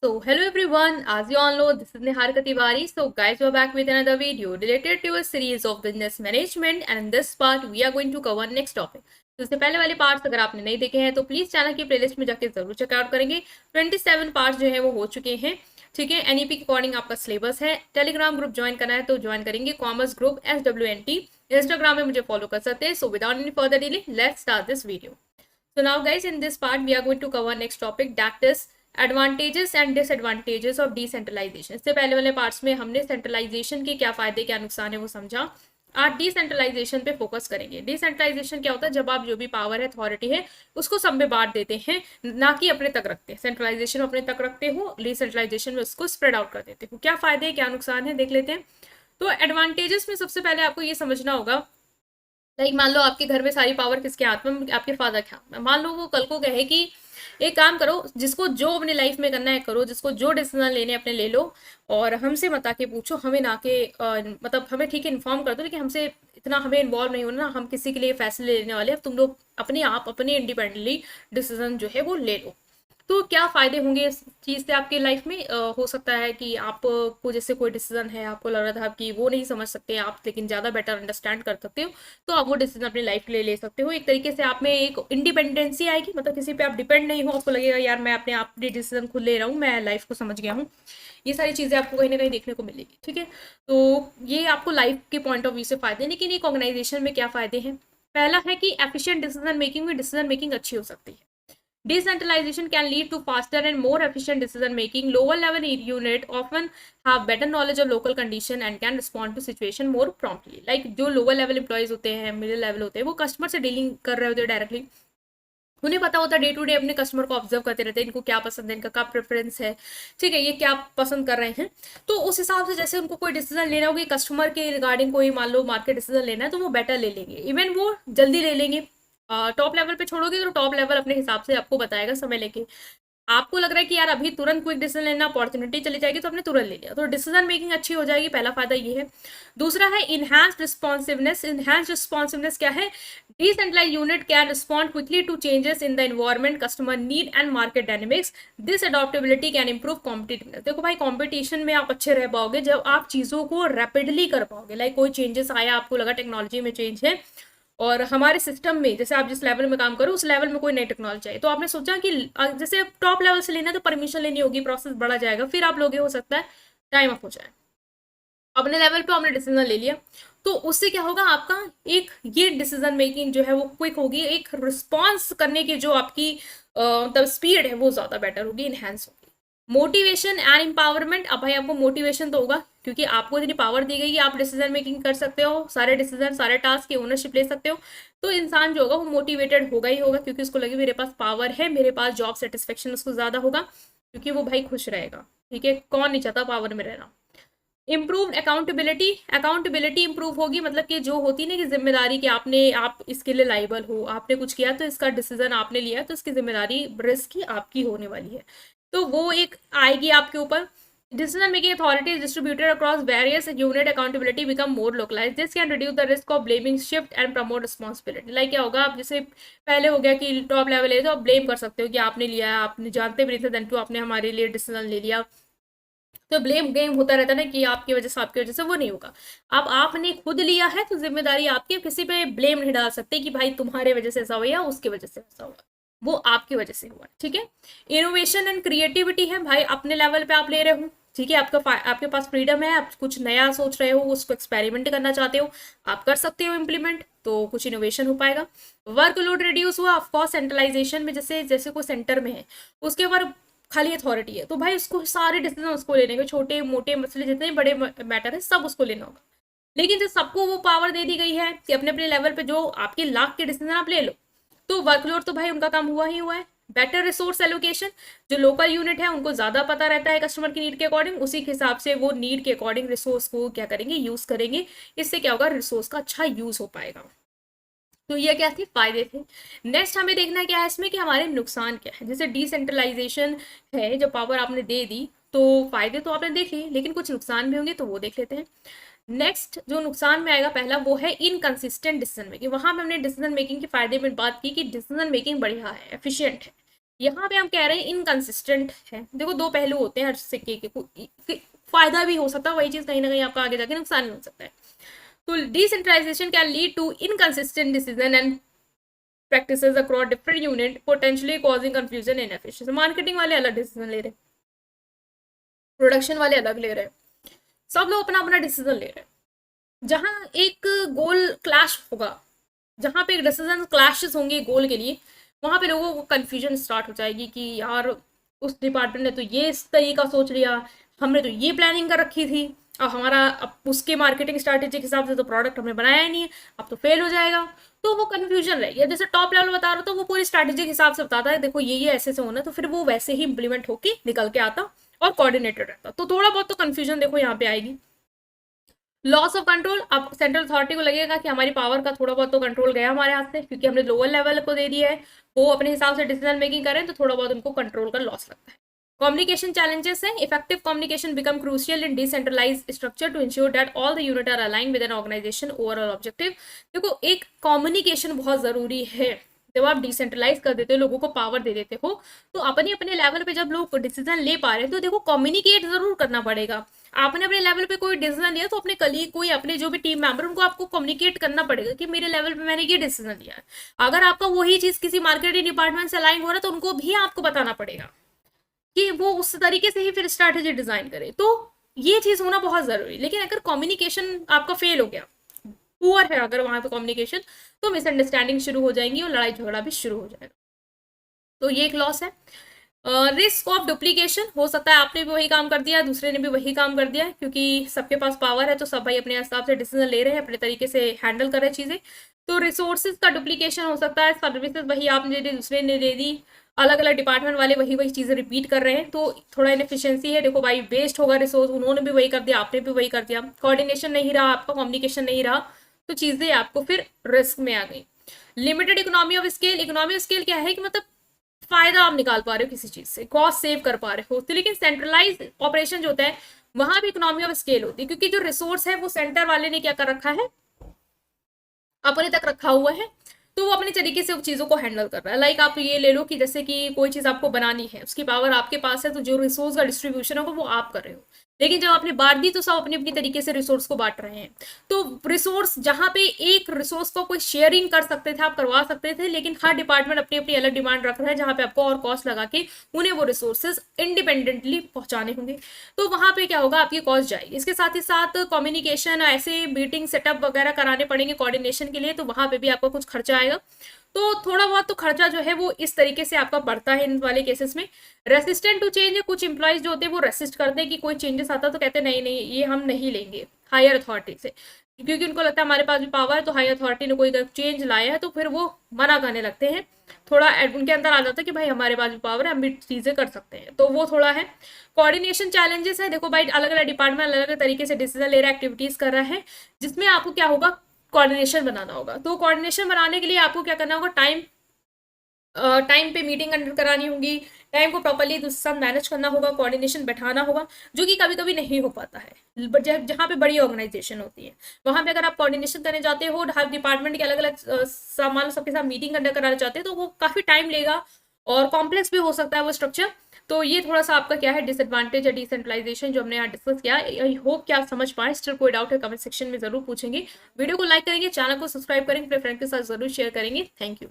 So hello everyone, as you all know, this is Nihar Tiwari. So guys, we're back with another video related to a series of business management, and in this part we are going to cover next topic. तो इससे पहले वाले parts अगर आपने नहीं देखे हैं तो प्लीज चैनल की प्लेलिस्ट में जाके जरूर चेकआउट करेंगे। 27 पार्ट्स जो है वो हो चुके हैं। ठीक है, एनईपी के अकॉर्डिंग आपका सिलेबस है। टेलीग्राम ग्रुप ज्वाइन करना है तो ज्वाइन करेंगे, कॉमर्स ग्रुप SWNT। इंस्टाग्राम में मुझे फॉलो कर सकते हैं। So without any further delay let's start this video. So now guys, in this part we are going to cover next topic, that is advantages and disadvantages of decentralisation. इससे पहले वाले parts में हमने centralisation के क्या फायदे क्या नुकसान है वो समझा। आज डिसेंट्रलाइजेशन पे फोकस करेंगे। डिसेंट्रलाइजेशन क्या होता है? जब आप जो भी पावर है, अथॉरिटी है, उसको सब में बांट देते हैं, ना कि अपने तक रखते हैं। सेंट्रलाइजेशन अपने तक रखते हो, डिसेंट्रलाइजेशन में उसको स्प्रेड आउट कर देते हो। क्या फायदे हैं क्या नुकसान है देख लेते हैं। तो एडवांटेजेस में सबसे पहले आपको ये समझना होगा, लाइक मान लो आपके घर में सारी पावर किसके हाथ में? आपके फादर के हाथ में। मान लो वो कल को कहे कि एक काम करो, जिसको जो अपने लाइफ में करना है करो, जिसको जो डिसीजन लेने अपने ले लो, और हमसे मत आके पूछो, हमें ना के मतलब हमें ठीक है इन्फॉर्म कर दो, लेकिन हमसे इतना हमें इन्वॉल्व नहीं होना, हम किसी के लिए फैसले लेने वाले हैं, तुम लोग अपने आप अपने इंडिपेंडेंटली डिसीजन जो है वो ले लो। तो क्या फायदे होंगे इस चीज से आपकी लाइफ में? हो सकता है कि आपको जैसे कोई डिसीजन है, आपको लग रहा था कि वो नहीं समझ सकते आप, लेकिन ज्यादा बेटर अंडरस्टैंड कर सकते हो, तो आप वो डिसीजन अपनी लाइफ के लिए ले सकते हो। एक तरीके से आप में एक इंडिपेंडेंसी आएगी, मतलब किसी पे आप डिपेंड नहीं हो, आपको लगेगा यार मैं अपने आप डिसीजन खुद ले रहा हूँ, मैं लाइफ को समझ गया हूँ। ये सारी चीजें आपको कहीं ना कहीं देखने को मिलेगी। ठीक है, तो ये आपको लाइफ के पॉइंट ऑफ व्यू से फायदे हैं। लेकिन एक ऑर्गेनाइजेशन में क्या फायदे हैं? पहला है कि एफिशिएंट डिसीजन मेकिंग में डिसीजन मेकिंग अच्छी हो सकती है। Decentralization can lead to faster and more efficient decision making. Lower level unit often have better knowledge of local condition and can respond to situation more promptly. Like जो lower level employees होते हैं, middle level होते हैं, वो customer से dealing कर रहे होते हैं डायरेक्टली। उन्हें पता होता है डे टू डे अपने कस्टमर को ऑब्जर्व करते रहते हैं, इनको क्या पसंद है, इनका क्या प्रेफरेंस है, ठीक है, ये क्या पसंद कर रहे हैं। तो उस हिसाब से जैसे उनको कोई डिसीजन लेना होगी कस्टमर के रिगार्डिंग, कोई मान लो मार्केट डिसीजन लेना है, तो वो बेटर ले लेंगे, इवन वो जल्दी ले लेंगे। टॉप लेवल पे छोड़ोगे तो टॉप लेवल अपने हिसाब से आपको बताएगा समय लेके। आपको लग रहा है कि यार अभी तुरंत क्विक डिसीजन लेना, अपॉर्चुनिटी चली जाएगी, तो आपने तुरंत ले लिया, तो डिसीजन मेकिंग अच्छी हो जाएगी। पहला फायदा ये है। दूसरा है इनहैंस्ड रिस्पॉन्सिवनेस। इनहैंस्ड रिस्पॉन्सिवनेस क्या है? Decentralised unit can respond quickly to changes in the environment, customer need and market dynamics. This adaptability can improve competitiveness. देखो भाई, कॉम्पिटिशन में आप अच्छे रह पाओगे जब आप चीजों को रैपिडली कर पाओगे। लाइक कोई चेंजेस आया, आपको लगा टेक्नोलॉजी में चेंज है, और हमारे सिस्टम में जैसे आप जिस लेवल में काम करो उस लेवल में कोई नई टेक्नोलॉजी चाहिए, तो आपने सोचा कि जैसे टॉप लेवल से लेना है तो परमिशन लेनी होगी, प्रोसेस बढ़ा जाएगा, फिर आप लोगे, हो सकता है टाइम अप हो जाए। अपने लेवल पे आपने डिसीजन ले लिया, तो उससे क्या होगा? आपका एक ये डिसीजन मेकिंग जो है वो क्विक होगी, एक रिस्पॉन्स करने की जो आपकी मतलब स्पीड है वो ज्यादा बेटर होगी, इनहेंस होगी। Motivation and empowerment. अब भाई आपको मोटिवेशन तो होगा, क्योंकि आपको इतनी पावर दी गई है, आप डिसीजन मेकिंग कर सकते हो, सारे डिसीजन सारे टास्क की ओनरशिप ले सकते हो, तो इंसान जो होगा वो मोटिवेटेड होगा ही होगा, क्योंकि उसको लगे मेरे पास पावर है, मेरे पास जॉब सेटिस्फेक्शन उसको ज्यादा होगा, क्योंकि वो भाई खुश रहेगा। ठीक है, कौन नहीं चाहता पावर में रहना। Improve accountability. अकाउंटेबिलिटी इंप्रूव होगी, मतलब कि जो होती है ना कि जिम्मेदारी, कि आप इसके लिए लाइबल हो, आपने कुछ किया तो इसका डिसीजन आपने लिया, तो इसकी जिम्मेदारी रिस्क की आपकी होने वाली है, तो वो एक आएगी आपके ऊपर। Decision making authority is distributed across various unit, accountability become more localise. This can reduce the risk of blaming shift and promote responsibility. Like क्या होगा? आप जैसे पहले हो गया कि टॉप लेवल है तो आप ब्लेम कर सकते हो कि आपने लिया है, आपने जानते भी नहीं थे, देन टू आपने हमारे लिए डिसीजन ले लिया, तो ब्लेम गेम होता रहता है ना कि आपकी वजह से आपकी वजह से, वो नहीं होगा। अब आपने खुद लिया है तो जिम्मेदारी आपकी, किसी पे ब्लेम नहीं डाल सकते कि भाई तुम्हारे वजह से ऐसा हुआ या उसकी वजह से ऐसा हुआ, वो आपकी वजह से हुआ। ठीक है, इनोवेशन एंड क्रिएटिविटी है भाई, अपने लेवल पे आप ले रहे हो, ठीक है, आपके पास फ्रीडम है, आप कुछ नया सोच रहे हो, उसको एक्सपेरिमेंट करना चाहते हो, आप कर सकते हो इम्प्लीमेंट, तो कुछ इनोवेशन हो पाएगा। वर्कलोड रिड्यूस हुआ, ऑफकोर्स सेंट्रलाइजेशन में जैसे जैसे कोई सेंटर में है, उसके ऊपर खाली अथॉरिटी है, तो भाई उसको सारे डिसीजन उसको लेने के, छोटे मोटे मसले जितने बड़े मैटर है सब उसको लेना होगा। लेकिन जब सबको वो पावर दे दी गई है कि अपने अपने लेवल पे जो आपके लाख के डिसीजन आप ले लो, तो वर्कलोड तो भाई उनका काम हुआ ही हुआ है। बेटर रिसोर्स एलोकेशन, जो लोकल यूनिट है उनको ज्यादा पता रहता है कस्टमर की नीड के अकॉर्डिंग, उसी के हिसाब से वो नीड के अकॉर्डिंग रिसोर्स को क्या करेंगे? यूज करेंगे। इससे क्या होगा? रिसोर्स का अच्छा यूज हो पाएगा। तो ये क्या थे? फायदे थे। नेक्स्ट हमें देखना है क्या है इसमें, कि हमारे नुकसान क्या है। जैसे डिसेंट्रलाइजेशन है, जब पावर आपने दे दी तो फायदे तो आपने देख लिए, लेकिन कुछ नुकसान भी होंगे, तो वो देख लेते हैं। नेक्स्ट जो नुकसान में आएगा पहला, वो है इनकंसिस्टेंट डिसीजन मेकिंग। वहां पे हमने डिसीजन मेकिंग के फायदे में बात की कि डिसीजन मेकिंग बढ़िया है, एफिशिएंट है, यहाँ पे हम कह रहे हैं इनकंसिस्टेंट है। देखो दो पहलू होते हैं हर सिक्के के, फायदा भी हो सकता है, वही चीज कहीं ना कहीं आपका आगे जाके नुकसान भी हो सकता है। तो decentralisation can lead to inconsistent decision and practices across different unit, potentially causing confusion and inefficiency. Marketing वाले अलग डिसीजन ले रहे हैं, प्रोडक्शन वाले अलग ले रहे हैं, सब लोग अपना अपना डिसीजन ले रहे हैं। जहां एक गोल क्लैश होगा, जहां पे एक डिसीजन क्लैशेस होंगे गोल के लिए, वहां पे लोगों को कंफ्यूजन स्टार्ट हो जाएगी कि यार उस डिपार्टमेंट ने तो ये इस तरीका सोच लिया, हमने तो ये प्लानिंग कर रखी थी, अब हमारा अब उसके मार्केटिंग स्ट्रैटेजी के हिसाब से तो प्रोडक्ट हमने बनाया ही नहीं है, अब तो फेल हो जाएगा। तो वो कंफ्यूजन रहेगी। जैसे टॉप लेवल बता रहा था, वो पूरी स्ट्रैटेजी के हिसाब से बताता है, देखो ये ऐसे से होना, तो फिर वो वैसे ही इंप्लीमेंट होके निकल के आता और कोऑर्डिनेटेड रहता। तो थोड़ा बहुत तो कंफ्यूजन देखो यहाँ पे आएगी। लॉस ऑफ कंट्रोल, अब सेंट्रल अथॉरिटी को लगेगा कि हमारी पावर का थोड़ा बहुत तो कंट्रोल गया हमारे हाथ से, क्योंकि हमने लोअर लेवल को दे दिया है, वो अपने हिसाब से डिसीजन मेकिंग करें, तो थोड़ा बहुत उनको कंट्रोल का लॉस लगता है। कम्युनिकेशन चैलेंजेस है। Effective communication become crucial in decentralised structure to ensure that all the unit are align with an organisation overall objective. देखो एक कम्युनिकेशन बहुत जरूरी है। जब आप डिसेंट्रलाइज कर देते हो, लोगों को पावर दे देते हो, तो अपने अपने लेवल पे जब लोग डिसीजन ले पा रहे हैं, तो देखो कम्युनिकेट जरूर करना पड़ेगा। आपने अपने लेवल पे कोई डिसीजन लिया, तो अपने कलीग कोई अपने जो भी टीम मेंबर, उनको आपको कम्युनिकेट करना पड़ेगा कि मेरे लेवल पे मैंने ये डिसीजन लिया है। अगर आपका वही चीज किसी मार्केटिंग डिपार्टमेंट से अलाइन हो रहा है, तो उनको भी आपको बताना पड़ेगा कि वो उस तरीके से ही फिर स्ट्रैटेजी डिजाइन करे। तो ये चीज होना बहुत जरूरी। लेकिन अगर कम्युनिकेशन आपका फेल हो गया, पुअर है अगर वहां पे कम्युनिकेशन, तो मिसअंडरस्टैंडिंग शुरू हो जाएंगी और लड़ाई झगड़ा भी शुरू हो जाएगा। तो ये एक लॉस है। रिस्क ऑफ डुप्लीकेशन, हो सकता है आपने भी वही काम कर दिया, दूसरे ने भी वही काम कर दिया, क्योंकि सबके पास पावर है, तो सब भाई अपने हिसाब से डिसीजन ले रहे हैं, अपने तरीके से हैंडल कर रहे हैं चीजें। तो रिसोर्सेज का डुप्लीकेशन हो सकता है, सर्विसेज वही आपने दे दी, दूसरे ने दे दी, अलग अलग डिपार्टमेंट वाले वही वही चीजें रिपीट कर रहे हैं, तो थोड़ा इनएफिशिएंसी है। देखो भाई वेस्ट होगा रिसोर्स, उन्होंने भी वही कर दिया, आपने भी वही कर दिया, कोऑर्डिनेशन नहीं रहा, आपका कम्युनिकेशन नहीं रहा, तो चीजें आपको फिर रिस्क में आ गई। Limited economy of scale, economy of scale क्या है कि मतलब फायदा आप निकाल पा रहे हो किसी चीज से, कॉस्ट सेव कर पा रहे हो। तो लेकिन सेंट्रलाइज ऑपरेशन जो होता है, वहां भी इकोनॉमी ऑफ स्केल होती है, क्योंकि जो रिसोर्स है वो सेंटर वाले ने क्या कर रखा है, अपने तक रखा हुआ है, तो वो अपने तरीके से उन चीजों को हैंडल कर रहा है। लाइक आप ये ले लो कि जैसे कि कोई चीज आपको बनानी है, उसकी पावर आपके पास है, तो जो रिसोर्स का डिस्ट्रीब्यूशन होगा वो आप कर रहे हो। लेकिन जब आपने बांट दी, तो सब अपनी अपनी तरीके से रिसोर्स को बांट रहे हैं। तो रिसोर्स जहां पे एक रिसोर्स को कोई शेयरिंग कर सकते थे, आप करवा सकते थे, लेकिन हर डिपार्टमेंट अपनी अपनी अलग डिमांड रख रहा है, जहां पे आपको और कॉस्ट लगा के उन्हें वो रिसोर्सेज इंडिपेंडेंटली पहुंचाने होंगे, तो वहां पे क्या होगा, आपकी कॉस्ट जाएगी। इसके साथ ही साथ कम्युनिकेशन, ऐसे मीटिंग सेटअप वगैरह कराने पड़ेंगे कोऑर्डिनेशन के लिए, तो वहां पे भी आपका कुछ खर्चा आएगा। तो थोड़ा बहुत तो खर्चा जो है वो इस तरीके से आपका बढ़ता है इन वाले केसेस में। रेसिस्टेंट टू चेंज है, कुछ इंप्लॉइज जो होते हैं वो रेसिस्ट करते हैं कि कोई चेंजेस आता, तो कहते हैं नहीं नहीं ये हम नहीं लेंगे हायर अथॉरिटी से, क्योंकि उनको लगता है हमारे पास भी पावर है, तो हायर अथॉरिटी ने कोई चेंज लाया है, तो फिर वो मना करने लगते हैं। थोड़ा उनके अंदर आ जाता है कि भाई हमारे पास भी पावर है, हम भी चीजें कर सकते हैं, तो वो थोड़ा है। कोऑर्डिनेशन चैलेंजेस है। देखो भाई अलग अलग डिपार्टमेंट अलग अलग तरीके से डिसीजन ले रहा है, एक्टिविटीज कर रहा है, जिसमें आपको क्या होगा, कोऑर्डिनेशन बनाना होगा। तो कोऑर्डिनेशन बनाने के लिए आपको क्या करना होगा, टाइम पे मीटिंग कंडक्ट करानी होगी, टाइम को प्रॉपर्ली दूसरे साथ मैनेज करना होगा, कोऑर्डिनेशन बैठाना होगा, जो कि कभी कभी नहीं हो पाता है जहाँ पे बड़ी ऑर्गेनाइजेशन होती है। वहां पे अगर आप कोऑर्डिनेशन करने जाते हो, हर डिपार्टमेंट के अलग अलग सामान सबके साथ मीटिंग कंडक्ट कराना चाहते हैं, तो वो काफी टाइम लेगा और कॉम्प्लेक्स भी हो सकता है वो स्ट्रक्चर। तो ये थोड़ा सा आपका क्या है डिसएडवांटेज है डिसेंट्रलाइजेशन, जो हमने यहाँ डिस्कस किया। आई होप कि आप समझ पाए। स्टिल कोई डाउट है कमेंट सेक्शन में जरूर पूछेंगे। वीडियो को लाइक करेंगे, चैनल को सब्सक्राइब करेंगे, अपने फ्रेंड के साथ जरूर शेयर करेंगे। Thank you.